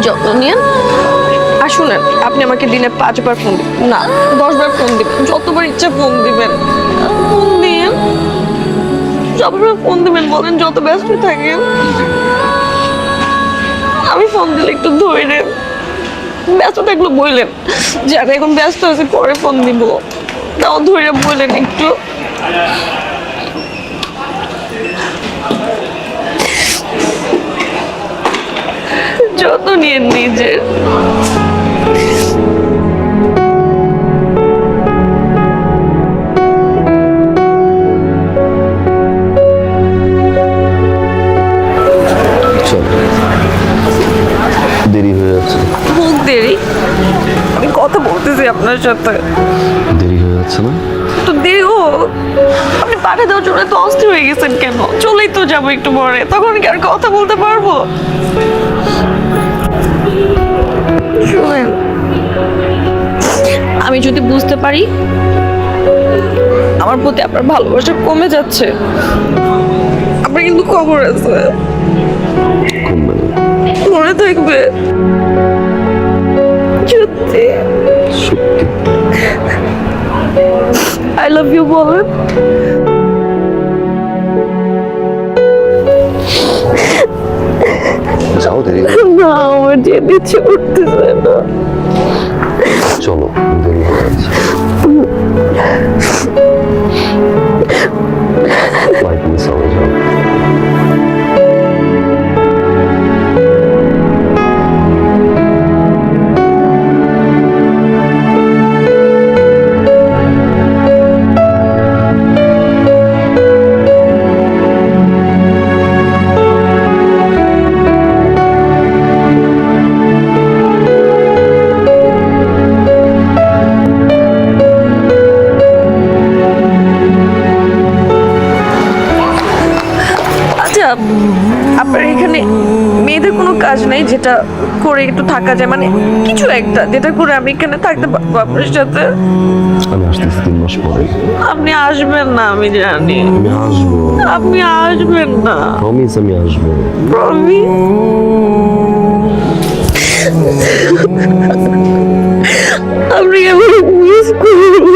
যত্ন নিয়েন। আর শুনেন, আপনি আমাকে দিনে 5 বার ফোন দিবেন না, 10 বার ফোন দিবেন, যতবার ইচ্ছা ফোন দিবেন। ফোন দিন, যতবার ফোন দিবেন বলেন, যত ব্যস্ত থাকেন। আমি ফোন দিলে একটু ধরে নেন, ব্যস্ত থাকলে বললেন যে আমি এখন ব্যস্ত আছি, পরে ফোন দিব। তাও ধরে বললেন একটু। যত্ন নিয়ে নিজের। দেরি হয়ে যাচ্ছে। খুব দেরি? আমি কথা বলতেছি আপনার সাথে। দেরি হয়ে যাচ্ছে না? তো দেরি হোক, আপনি পাঠিয়ে দেওয়ার জন্য তো অস্থির হয়ে গেছেন কেন? চলেই তো যাবো একটু পরে, তখন কি আর কথা বলতে পারবো? শুনেন, আমি যদি বুঝতে পারি আমার প্রতি আপনার ভালোবাসা কমে যাচ্ছে, আপনার কিন্তু খবর আছে, কমবে না। মনে থাকবে। সত্যি সত্যি। আই লাভ ইউ বলেন। যাও, দেরি হয়ে না, আমার যেতে ইচ্ছে করতেছে না। চলো, দেরি হয়ে যাচ্ছে। তুমি চলে যাও। আচ্ছা, আপনার এখানে মেয়েদের কোনো কাজ নেই যেটা করে একটু থাকা যায়, মানে কিছু একটা যেটা করে আমি এখানে থাকতে পারবো আপনার সাথে? আমি আসতেছি 3 মাস পরে। আপনি আসবেন না আমি জানি। আমি আসবো। আপনি আসবেন না। প্রমিস, আমি আসবো। প্রমিস? আপনি আমাকে মিস করবেন।